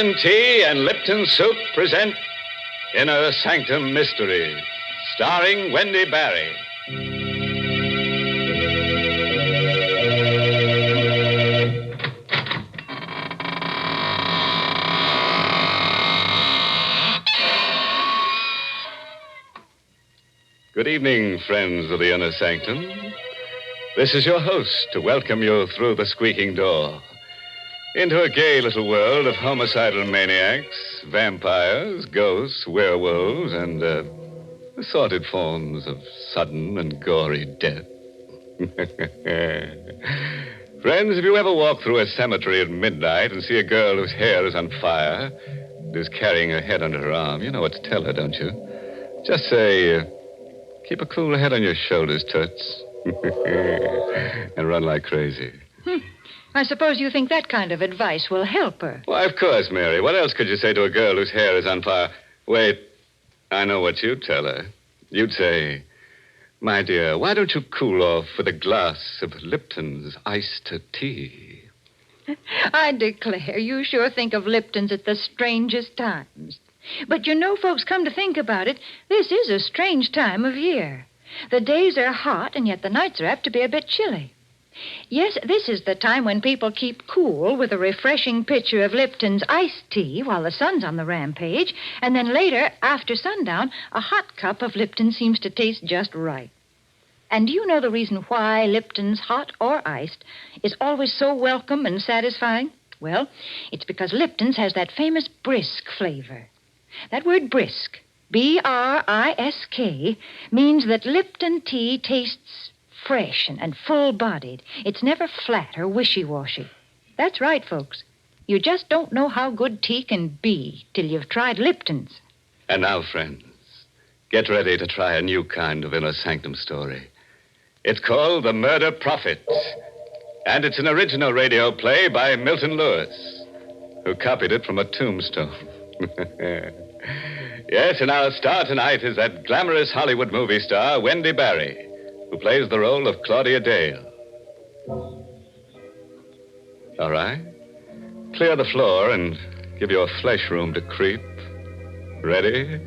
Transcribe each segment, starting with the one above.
Lipton Tea and Lipton Soup present Inner Sanctum Mysteries, starring Wendy Barrie. Good evening, friends of the Inner Sanctum. This is your host to welcome you through the squeaking door into a gay little world of homicidal maniacs, vampires, ghosts, werewolves, and assorted forms of sudden and gory death. Friends, if you ever walk through a cemetery at midnight and see a girl whose hair is on fire and is carrying her head under her arm, you know what to tell her, don't you? Just say, keep a cool head on your shoulders, Toots. And run like crazy. I suppose you think that kind of advice will help her. Why, of course, Mary. What else could you say to a girl whose hair is on fire? Wait, I know what you'd tell her. You'd say, my dear, why don't you cool off with a glass of Lipton's iced tea? I declare, you sure think of Lipton's at the strangest times. But you know, folks, come to think about it, this is a strange time of year. The days are hot, and yet the nights are apt to be a bit chilly. Yes, this is the time when people keep cool with a refreshing pitcher of Lipton's iced tea while the sun's on the rampage, and then later, after sundown, a hot cup of Lipton seems to taste just right. And do you know the reason why Lipton's, hot or iced, is always so welcome and satisfying? Well, it's because Lipton's has that famous brisk flavor. That word brisk, B-R-I-S-K, means that Lipton tea tastes fresh and full-bodied. It's never flat or wishy-washy. That's right, folks. You just don't know how good tea can be till you've tried Lipton's. And now, friends, get ready to try a new kind of Inner Sanctum story. It's called The Murder Prophet, and it's an original radio play by Milton Lewis, who copied it from a tombstone. Yes, and our star tonight is that glamorous Hollywood movie star, Wendy Barrie, who plays the role of Claudia Dale. All right. Clear the floor and give your flesh room to creep. Ready?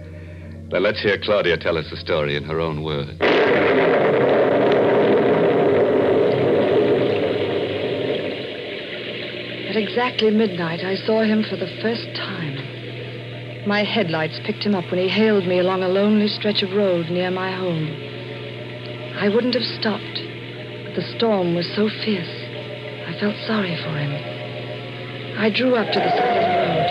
Then let's hear Claudia tell us the story in her own words. At exactly midnight, I saw him for the first time. My headlights picked him up when he hailed me along a lonely stretch of road near my home. I wouldn't have stopped, but the storm was so fierce, I felt sorry for him. I drew up to the side of the road.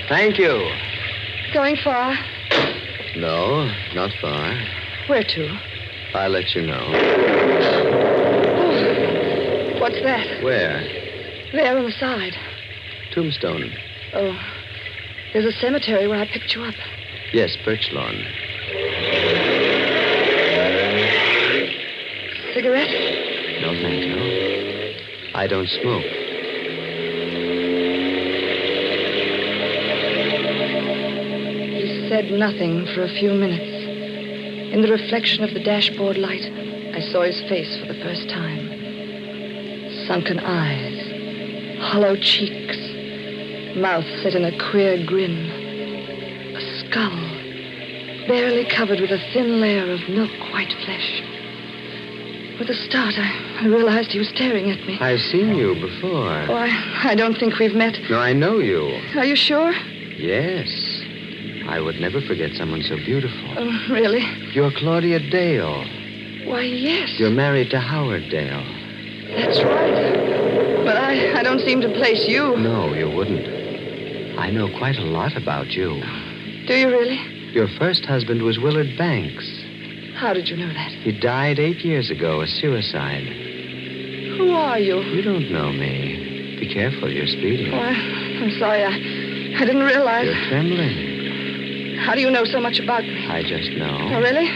Thank you. Going far? No, not far. Where to? I'll let you know. Oh, what's that? Where? There on the side. Tombstone. Oh, there's a cemetery where I picked you up. Yes, Birch Lawn. Cigarette? No, thank you. I don't smoke. He said nothing for a few minutes. In the reflection of the dashboard light, I saw his face for the first time. Sunken eyes, hollow cheeks, mouth set in a queer grin, a skull barely covered with a thin layer of milk-white flesh. With a start, I realized he was staring at me. I've seen you before. Oh, I don't think we've met. No, I know you. Are you sure? Yes. I would never forget someone so beautiful. Oh, really? You're Claudia Dale. Why, yes. You're married to Howard Dale. That's right. But I don't seem to place you. No, you wouldn't. I know quite a lot about you. Do you really? Your first husband was Willard Banks. How did you know that? He died 8 years ago, a suicide. Who are you? You don't know me. Be careful, you're speeding. Oh, I'm sorry. I didn't realize. You're trembling. How do you know so much about me? I just know. Oh, really?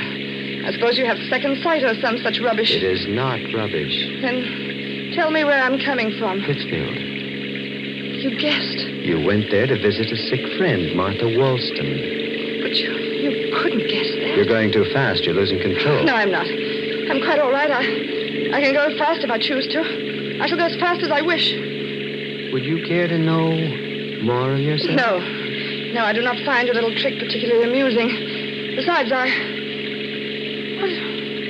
I suppose you have second sight or some such rubbish. It is not rubbish. Then tell me where I'm coming from. Pittsfield. You guessed. You went there to visit a sick friend, Martha Wollstone. But you couldn't guess that. You're going too fast. You're losing control. No, I'm not. I'm quite all right. I can go fast if I choose to. I shall go as fast as I wish. Would you care to know more of yourself? No. No, I do not find your little trick particularly amusing. Besides,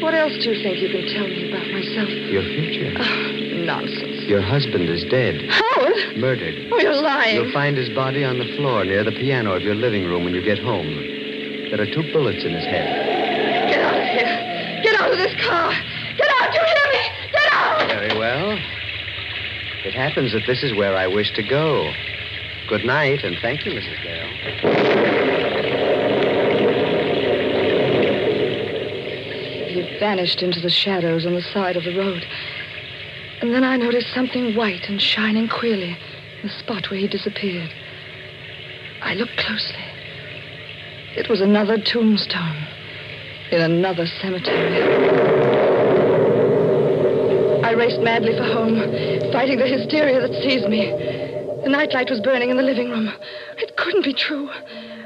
What else do you think you can tell me about myself? Your future. Oh, nonsense. Your husband is dead. Howard? Murdered. Oh, you're lying. You'll find his body on the floor near the piano of your living room when you get home. There are 2 bullets in his head. Get out of here. Get out of this car. Get out. You hear me? Get out. Very well. It happens that this is where I wish to go. Good night, and thank you, Mrs. Dale. He vanished into the shadows on the side of the road. And then I noticed something white and shining queerly in the spot where he disappeared. I looked closely. It was another tombstone in another cemetery. I raced madly for home, fighting the hysteria that seized me. The nightlight was burning in the living room. It couldn't be true.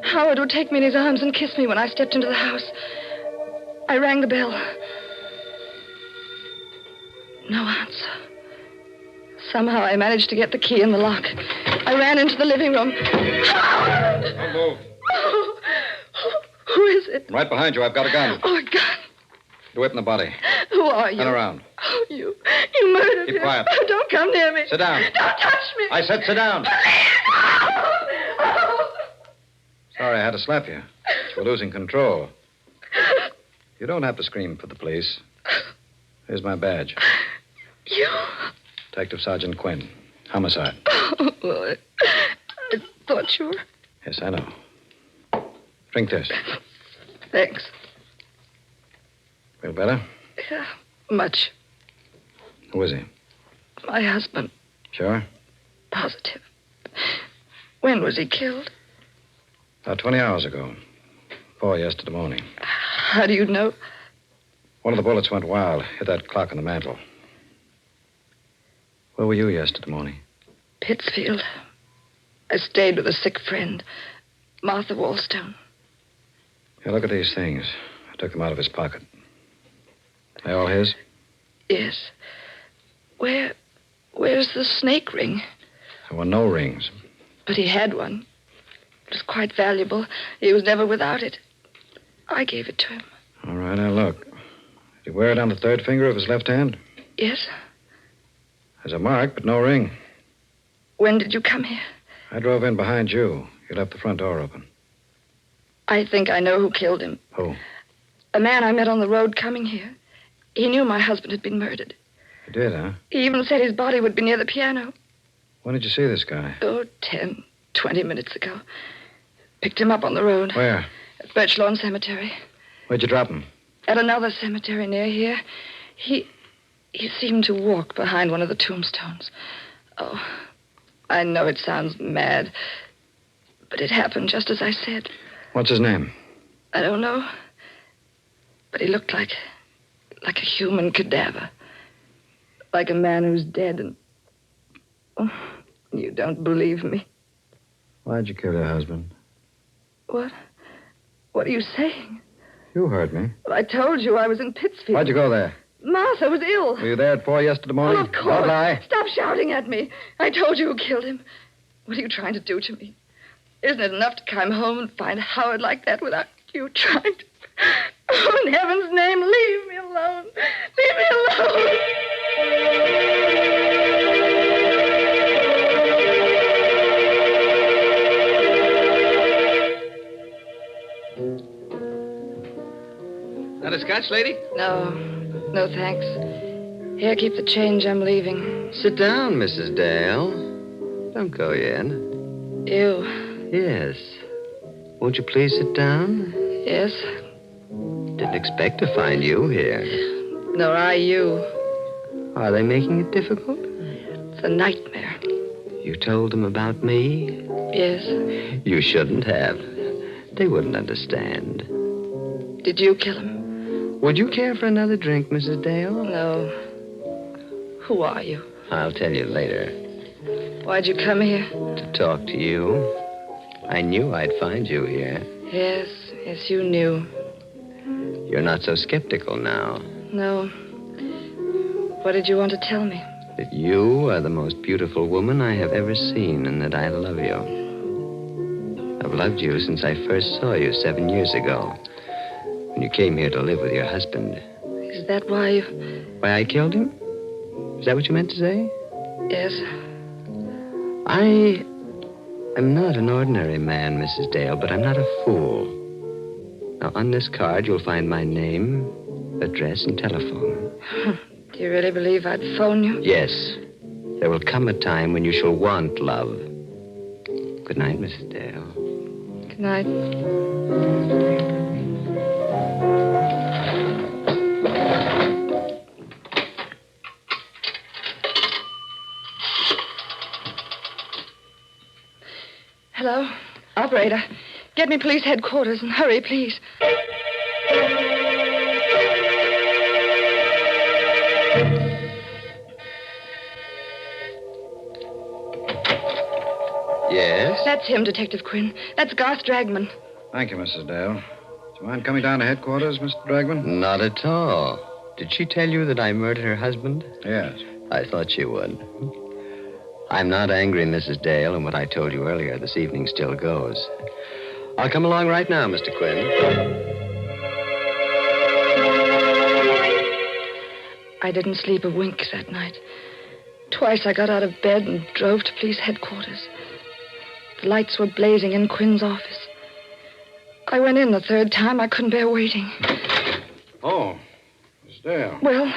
Howard would take me in his arms and kiss me when I stepped into the house. I rang the bell. No answer. Somehow I managed to get the key in the lock. I ran into the living room. Howard! Don't move. Oh, who is it? Right behind you. I've got a gun. Oh, a gun. The whip in the body. Who are you? Turn around. Oh, you murdered Keep him. quiet. Oh, don't come near me. Sit down. Don't touch me. I said sit down. Oh. Sorry I had to slap you. You're losing control. You don't have to scream for the police. Here's my badge. You? Detective Sergeant Quinn. Homicide. Oh, well, I thought you were. Yes, I know. Drink this. Thanks. Feel better? Yeah, much. Who is he? My husband. Sure? Positive. When was he killed? About 20 hours ago. 4 yesterday morning. How do you know? One of the bullets went wild. Hit that clock on the mantel. Where were you yesterday morning? Pittsfield. I stayed with a sick friend, Martha Wallstone. Here, look at these things. I took them out of his pocket. They all his? Yes. Where's the snake ring? There were no rings. But he had one. It was quite valuable. He was never without it. I gave it to him. All right, now look. Did he wear it on the 3rd finger of his left hand? Yes. There's a mark, but no ring. When did you come here? I drove in behind you. You left the front door open. I think I know who killed him. Who? A man I met on the road coming here. He knew my husband had been murdered. You did, huh? He even said his body would be near the piano. When did you see this guy? Oh, 10, 20 minutes ago. Picked him up on the road. Where? At Birch Lawn Cemetery. Where'd you drop him? At another cemetery near here. He seemed to walk behind one of the tombstones. Oh, I know it sounds mad, but it happened just as I said. What's his name? I don't know, but he looked like a human cadaver. Like a man who's dead and... Oh, you don't believe me. Why'd you kill your husband? What? What are you saying? You heard me. Well, I told you I was in Pittsfield. Why'd you go there? Martha was ill. Were you there at 4 yesterday morning? Well, of course. Don't lie. Stop shouting at me. I told you who killed him. What are you trying to do to me? Isn't it enough to come home and find Howard like that without you trying to... Oh, in heaven's name, leave me alone. Leave me alone. That a scotch, lady? No, thanks. Here, keep the change. I'm leaving. Sit down, Mrs. Dale. Don't go yet. You. Yes. Won't you please sit down? Yes. Didn't expect to find you here. Nor I you. Are they making it difficult? It's a nightmare. You told them about me? Yes. You shouldn't have. They wouldn't understand. Did you kill him? Would you care for another drink, Mrs. Dale? No. Who are you? I'll tell you later. Why'd you come here? To talk to you. I knew I'd find you here. Yes, you knew. You're not so skeptical now. No. What did you want to tell me? that you are the most beautiful woman I have ever seen and that I love you. I've loved you since I first saw you 7 years ago when you came here to live with your husband. Is that why you... Why I killed him? Is that what you meant to say? Yes. I am not an ordinary man, Mrs. Dale, but I'm not a fool. Now, on this card, you'll find my name, address, and telephone. Do you really believe I'd phone you? Yes. There will come a time when you shall want love. Good night, Mrs. Dale. Good night. Hello? Operator, get me police headquarters and hurry, please. Yes? That's him, Detective Quinn. That's Garth Dragman. Thank you, Mrs. Dale. Do you mind coming down to headquarters, Mr. Dragman? Not at all. Did she tell you that I murdered her husband? Yes. I thought she would. I'm not angry, Mrs. Dale, and what I told you earlier this evening still goes. I'll come along right now, Mr. Quinn. I didn't sleep a wink that night. Twice I got out of bed and drove to police headquarters. The lights were blazing in Quinn's office. I went in the third time. I couldn't bear waiting. Oh, Miss Dale. Well,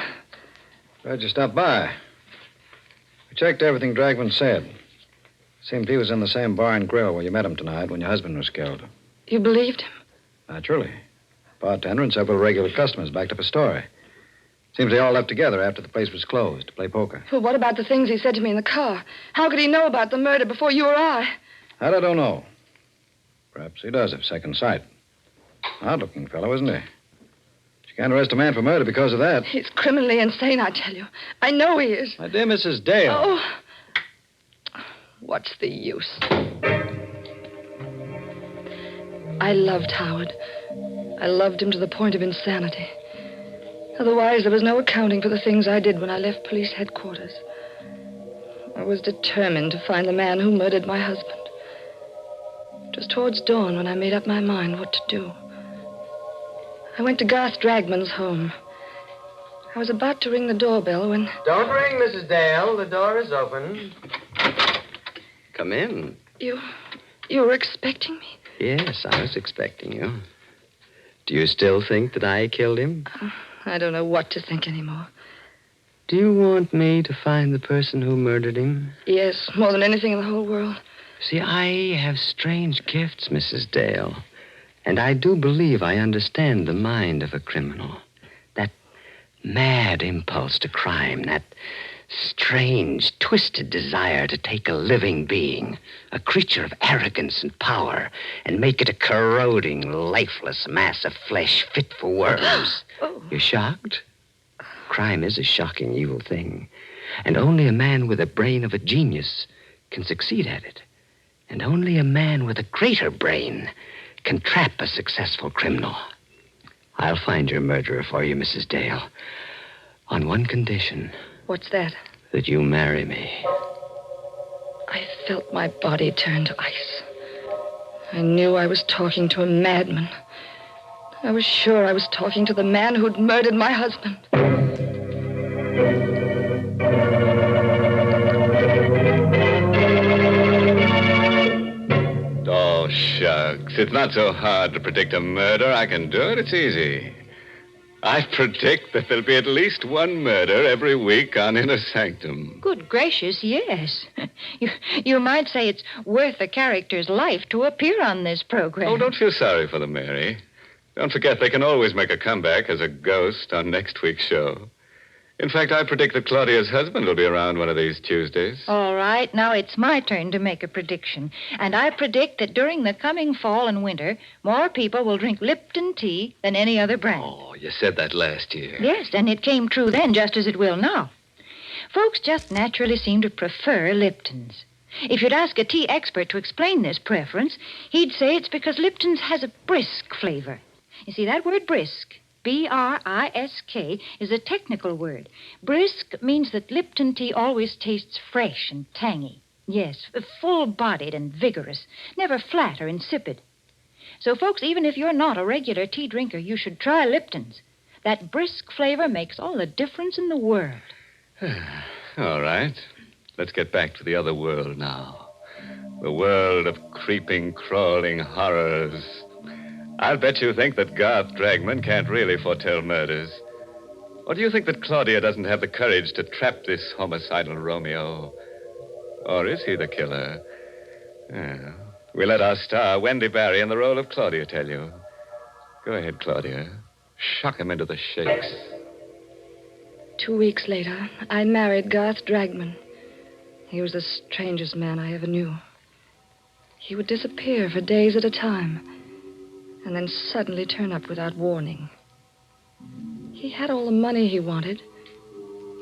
Glad you stopped by. We checked everything Dragman said. Seemed he was in the same bar and grill where you met him tonight when your husband was killed. you believed him? Naturally. Bartender and several regular customers backed up a story. Seems they all left together after the place was closed to play poker. Well, what about the things he said to me in the car? How could he know about the murder before you or I? That I don't know. Perhaps he does have second sight. Odd-looking fellow, isn't he? You can't arrest a man for murder because of that. He's criminally insane, I tell you. I know he is. My dear Mrs. Dale. Oh. What's the use? I loved Howard. I loved him to the point of insanity. Otherwise, there was no accounting for the things I did when I left police headquarters. I was determined to find the man who murdered my husband. It was towards dawn when I made up my mind what to do. I went to Garth Dragman's home. I was about to ring the doorbell when... Don't ring, Mrs. Dale. The door is open. Come in. You were expecting me? Yes, I was expecting you. Do you still think that I killed him? I don't know what to think anymore. Do you want me to find the person who murdered him? Yes, more than anything in the whole world. See, I have strange gifts, Mrs. Dale. And I do believe I understand the mind of a criminal. That mad impulse to crime, that strange, twisted desire to take a living being, a creature of arrogance and power, and make it a corroding, lifeless mass of flesh fit for worms. Oh. You're shocked? Crime is a shocking, evil thing. And only a man with the brain of a genius can succeed at it. And only a man with a greater brain can trap a successful criminal. I'll find your murderer for you, Mrs. Dale, on one condition. What's that? That you marry me. I felt my body turn to ice. I knew I was talking to a madman. I was sure I was talking to the man who'd murdered my husband. Oh, shucks. It's not so hard to predict a murder. I can do it. It's easy. I predict that there'll be at least one murder every week on Inner Sanctum. Good gracious, yes. You might say it's worth a character's life to appear on this program. Oh, don't feel sorry for them, Mary. Don't forget they can always make a comeback as a ghost on next week's show. In fact, I predict that Claudia's husband will be around one of these Tuesdays. All right, now it's my turn to make a prediction. And I predict that during the coming fall and winter, more people will drink Lipton tea than any other brand. Oh, you said that last year. Yes, and it came true then just as it will now. Folks just naturally seem to prefer Lipton's. If you'd ask a tea expert to explain this preference, he'd say it's because Lipton's has a brisk flavor. You see, that word brisk, B-R-I-S-K, is a technical word. Brisk means that Lipton tea always tastes fresh and tangy. Yes, full-bodied and vigorous, never flat or insipid. So, folks, even if you're not a regular tea drinker, you should try Lipton's. That brisk flavor makes all the difference in the world. All right. Let's get back to the other world now. The world of creeping, crawling horrors. I'll bet you think that Garth Dragman can't really foretell murders. Or do you think that Claudia doesn't have the courage to trap this homicidal Romeo? Or is he the killer? Yeah. We'll let our star, Wendy Barrie, in the role of Claudia, tell you. Go ahead, Claudia. Shock him into the shakes. 2 weeks later, I married Garth Dragman. He was the strangest man I ever knew. He would disappear for days at a time, and then suddenly turn up without warning. He had all the money he wanted,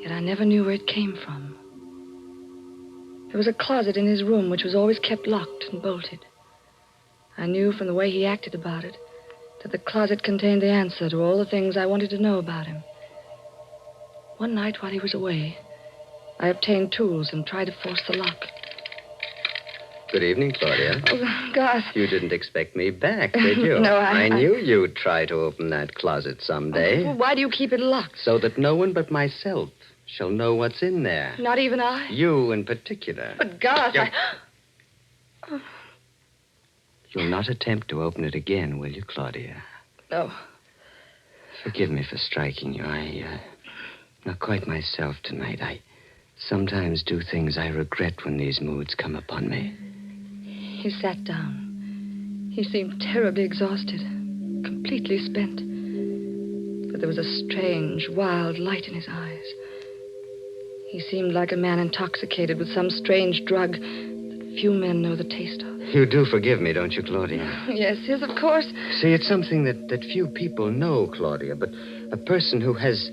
yet I never knew where it came from. There was a closet in his room which was always kept locked and bolted. I knew from the way he acted about it that the closet contained the answer to all the things I wanted to know about him. One night while he was away, I obtained tools and tried to force the lock. Good evening, Claudia. Oh, Garth. You didn't expect me back, did you? No, I knew you'd try to open that closet someday. Well, why do you keep it locked? So that no one but myself shall know what's in there. Not even I? You in particular. But, Garth, You'll not attempt to open it again, will you, Claudia? No. Forgive me for striking you. I'm not quite myself tonight. I sometimes do things I regret when these moods come upon me. He sat down. He seemed terribly exhausted, completely spent. But there was a strange, wild light in his eyes. He seemed like a man intoxicated with some strange drug that few men know the taste of. You do forgive me, don't you, Claudia? Yes, of course. See, it's something that few people know, Claudia, but a person who has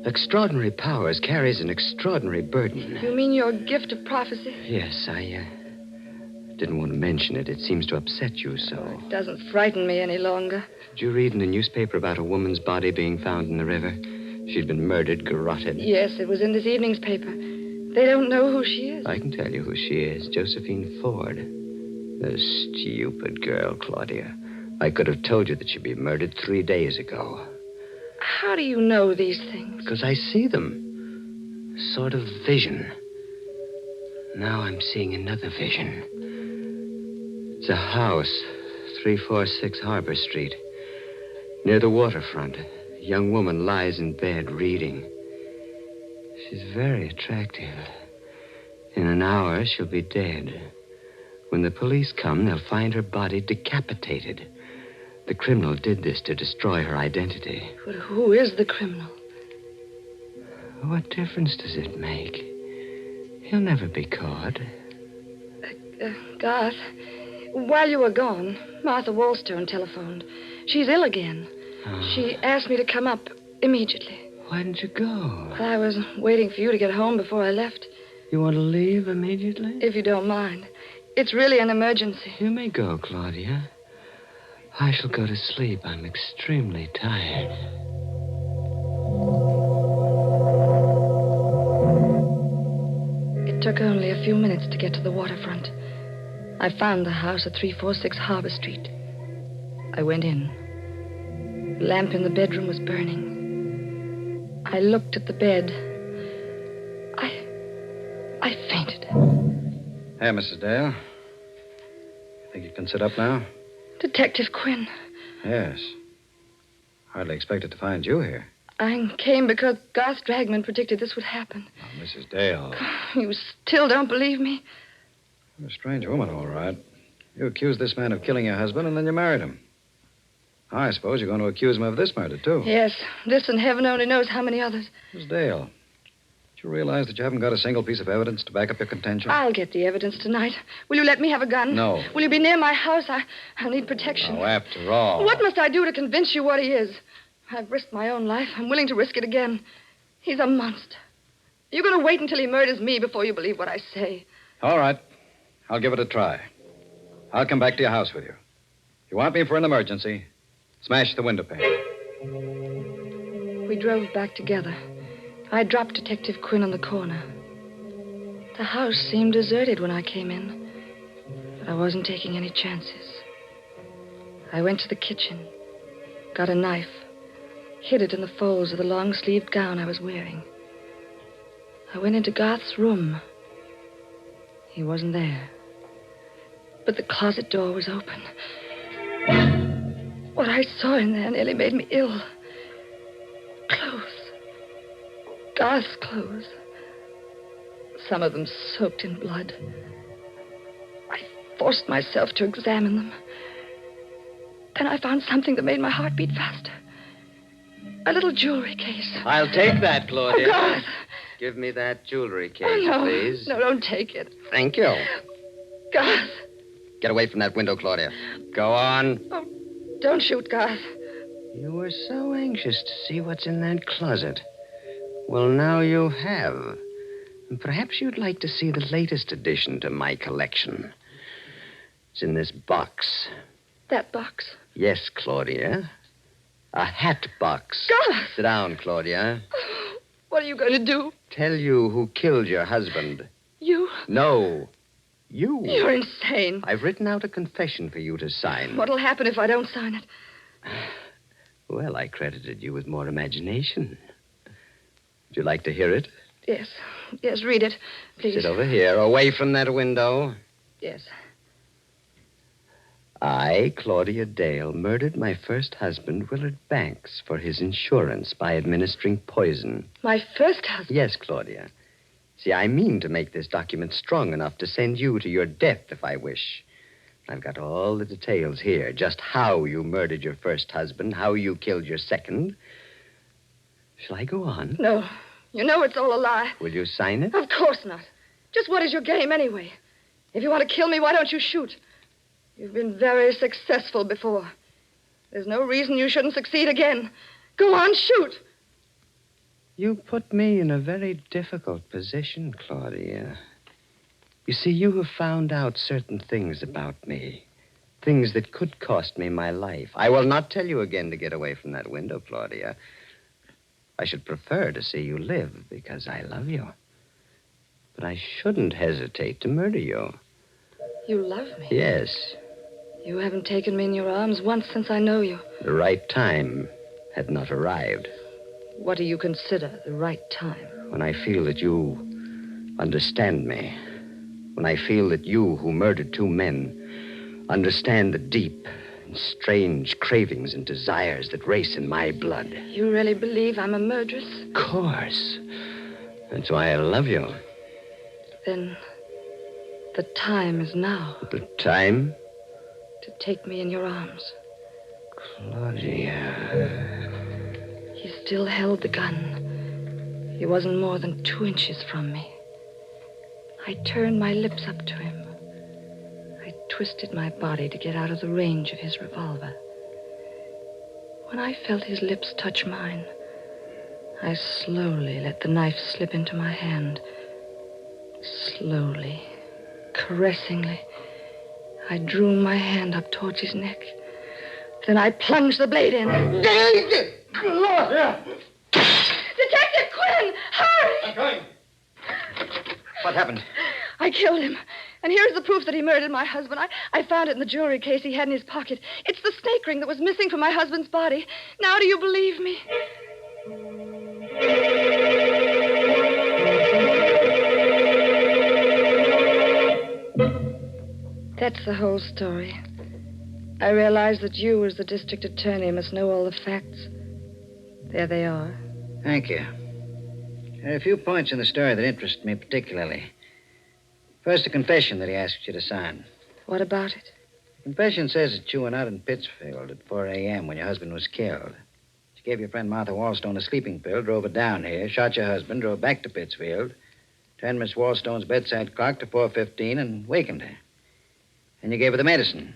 extraordinary powers carries an extraordinary burden. You mean your gift of prophecy? Yes, I didn't want to mention it. It seems to upset you so. It doesn't frighten me any longer. Did you read in the newspaper about a woman's body being found in the river? She'd been murdered, garroted. Yes, it was in this evening's paper. They don't know who she is. I can tell you who she is. Josephine Ford. The stupid girl, Claudia. I could have told you that she'd been murdered 3 days ago. How do you know these things? Because I see them. Sort of vision. Now I'm seeing another vision. It's a house, 346 Harbor Street. Near the waterfront, a young woman lies in bed reading. She's very attractive. In an hour, she'll be dead. When the police come, they'll find her body decapitated. The criminal did this to destroy her identity. But who is the criminal? What difference does it make? He'll never be caught. Garth, while you were gone, Martha Wallstone telephoned. She's ill again. Oh. She asked me to come up immediately. Why didn't you go? Well, I was waiting for you to get home before I left. You want to leave immediately? If you don't mind. It's really an emergency. You may go, Claudia. I shall go to sleep. I'm extremely tired. It took only a few minutes to get to the waterfront. I found the house at 346 Harbor Street. I went in. The lamp in the bedroom was burning. I looked at the bed. I fainted. Hey, Mrs. Dale. Think you can sit up now? Detective Quinn. Yes. Hardly expected to find you here. I came because Garth Dragman predicted this would happen. Oh, Mrs. Dale. You still don't believe me? You're a strange woman, all right. You accused this man of killing your husband, and then you married him. I suppose you're going to accuse him of this murder, too. Yes, this and heaven only knows how many others. Miss Dale, do you realize that you haven't got a single piece of evidence to back up your contention? I'll get the evidence tonight. Will you let me have a gun? No. Will you be near my house? I'll need protection. Oh, after all. What must I do to convince you what he is? I've risked my own life. I'm willing to risk it again. He's a monster. You're going to wait until he murders me before you believe what I say. All right. I'll give it a try. I'll come back to your house with you. If you want me for an emergency, smash the window pane. We drove back together. I dropped Detective Quinn on the corner. The house seemed deserted when I came in, but I wasn't taking any chances. I went to the kitchen, got a knife, hid it in the folds of the long-sleeved gown I was wearing. I went into Garth's room. He wasn't there. But the closet door was open. What I saw in there nearly made me ill. Clothes. Garth's clothes. Some of them soaked in blood. I forced myself to examine them. Then I found something that made my heart beat faster. A little jewelry case. I'll take that, Claudia. Oh, Garth. Give me that jewelry case, Oh, no. please. No, don't take it. Thank you. Garth. Get away from that window, Claudia. Go on. Oh, don't shoot, Garth. You were so anxious to see what's in that closet. Well, now you have. And perhaps you'd like to see the latest addition to my collection. It's in this box. That box. Yes, Claudia. A hat box. Garth! Sit down, Claudia. What are you going to do? Tell you who killed your husband. You? No. You. You're insane. I've written out a confession for you to sign. What'll happen if I don't sign it? Well, I credited you with more imagination. Would you like to hear it? Yes. Yes, read it, please. Sit over here, away from that window. Yes. I, Claudia Dale, murdered my first husband, Willard Banks, for his insurance by administering poison. My first husband? Yes, Claudia. See, I mean to make this document strong enough to send you to your death if I wish. I've got all the details here, just how you murdered your first husband, how you killed your second. Shall I go on? No. You know it's all a lie. Will you sign it? Of course not. Just what is your game anyway? If you want to kill me, why don't you shoot? You've been very successful before. There's no reason you shouldn't succeed again. Go on, shoot. You put me in a very difficult position, Claudia. You see, you have found out certain things about me. Things that could cost me my life. I will not tell you again to get away from that window, Claudia. I should prefer to see you live because I love you. But I shouldn't hesitate to murder you. You love me? Yes. You haven't taken me in your arms once since I know you. The right time had not arrived. What do you consider the right time? When I feel that you understand me. When I feel that you, who murdered two men, understand the deep and strange cravings and desires that race in my blood. You really believe I'm a murderess? Of course. That's why I love you. Then the time is now. The time? To take me in your arms. Claudia. He still held the gun. He wasn't more than 2 inches from me. I turned my lips up to him. I twisted my body to get out of the range of his revolver. When I felt his lips touch mine, I slowly let the knife slip into my hand. Slowly, caressingly, I drew my hand up towards his neck. Then I plunged the blade in. Claudia! Detective Quinn! Hurry! I'm coming. What happened? I killed him. And here's the proof that he murdered my husband. I found it in the jewelry case he had in his pocket. It's the snake ring that was missing from my husband's body. Now do you believe me? That's the whole story. I realize that you, as the district attorney, must know all the facts. There they are. Thank you. There are a few points in the story that interest me particularly. First, the confession that he asked you to sign. What about it? The confession says that you were out in Pittsfield at 4 a.m. when your husband was killed. You gave your friend Martha Wallstone a sleeping pill, drove her down here, shot your husband, drove back to Pittsfield, turned Miss Wallstone's bedside clock to 4:15 and wakened her. And you gave her the medicine.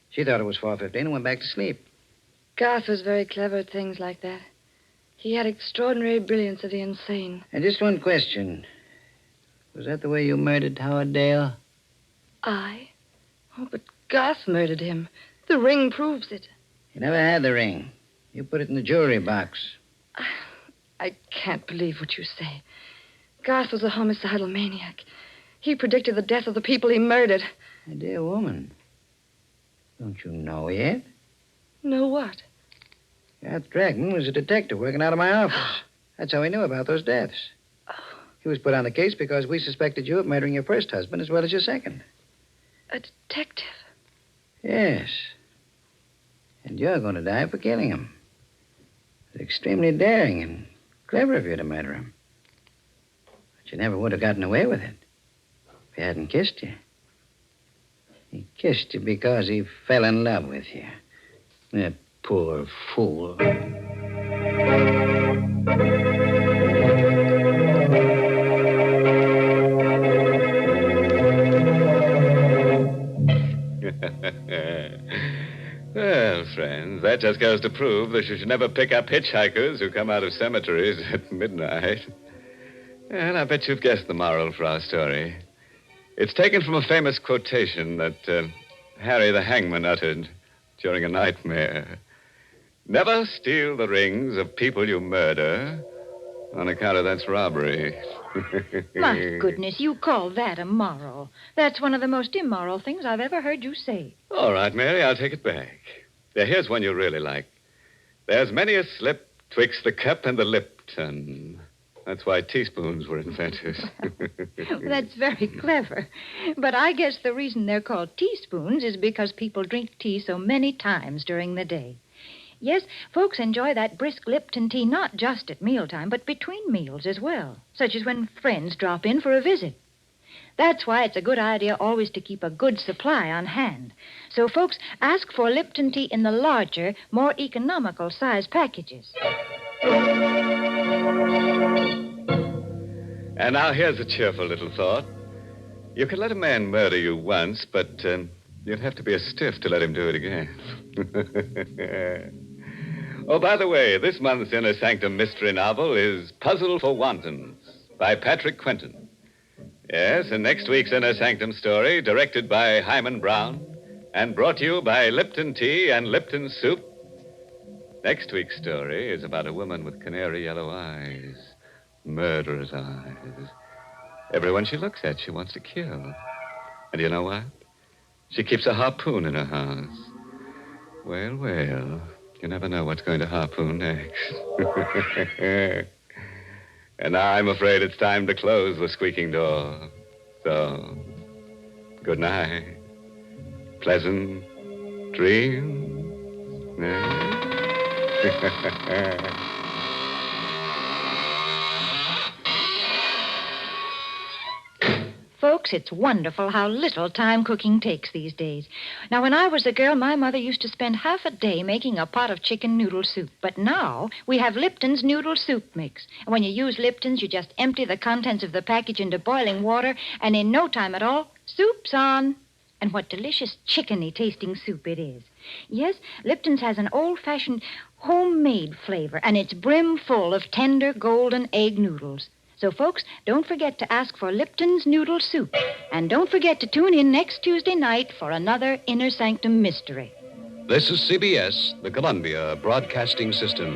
She thought it was 4:15 and went back to sleep. Garth was very clever at things like that. He had extraordinary brilliance of the insane. And just one question. Was that the way you murdered Howard Dale? I? Oh, but Garth murdered him. The ring proves it. You never had the ring. You put it in the jewelry box. I can't believe what you say. Garth was a homicidal maniac. He predicted the death of the people he murdered. My dear woman, don't you know yet? Know what? Garth Dragman was a detective working out of my office. That's how he knew about those deaths. He was put on the case because we suspected you of murdering your first husband as well as your second. A detective? Yes. And you're going to die for killing him. It's extremely daring and clever of you to murder him. But you never would have gotten away with it if he hadn't kissed you. He kissed you because he fell in love with you. That poor fool. Well, friends, that just goes to prove that you should never pick up hitchhikers who come out of cemeteries at midnight. And I bet you've guessed the moral for our story. It's taken from a famous quotation that Harry the Hangman uttered during a nightmare. Never steal the rings of people you murder on account of that's robbery. My goodness, you call that a moral. That's one of the most immoral things I've ever heard you say. All right, Mary, I'll take it back. Now, here's one you really like. There's many a slip twixt the cup and the Lipton. That's why teaspoons were invented. That's very clever. But I guess the reason they're called teaspoons is because people drink tea so many times during the day. Yes, folks enjoy that brisk Lipton tea not just at mealtime, but between meals as well, such as when friends drop in for a visit. That's why it's a good idea always to keep a good supply on hand. So, folks, ask for Lipton tea in the larger, more economical size packages. And now here's a cheerful little thought. You could let a man murder you once, but you'd have to be a stiff to let him do it again. Oh, by the way, this month's Inner Sanctum mystery novel is Puzzle for Wantons by Patrick Quentin. Yes, and next week's Inner Sanctum story, directed by Hyman Brown and brought to you by Lipton Tea and Lipton Soup. Next week's story is about a woman with canary yellow eyes, murderous eyes. Everyone she looks at, she wants to kill. And you know what? She keeps a harpoon in her house. Well, well, you never know what's going to harpoon next. And now I'm afraid it's time to close the squeaking door. So, good night. Pleasant dreams. Folks, it's wonderful how little time cooking takes these days. Now, when I was a girl, my mother used to spend half a day making a pot of chicken noodle soup. But now we have Lipton's noodle soup mix. And when you use Lipton's, you just empty the contents of the package into boiling water, and in no time at all, soup's on. And what delicious chickeny tasting soup it is. Yes, Lipton's has an old-fashioned homemade flavor, and it's brim full of tender golden egg noodles. So, folks, don't forget to ask for Lipton's Noodle Soup. And don't forget to tune in next Tuesday night for another Inner Sanctum mystery. This is CBS, the Columbia Broadcasting System.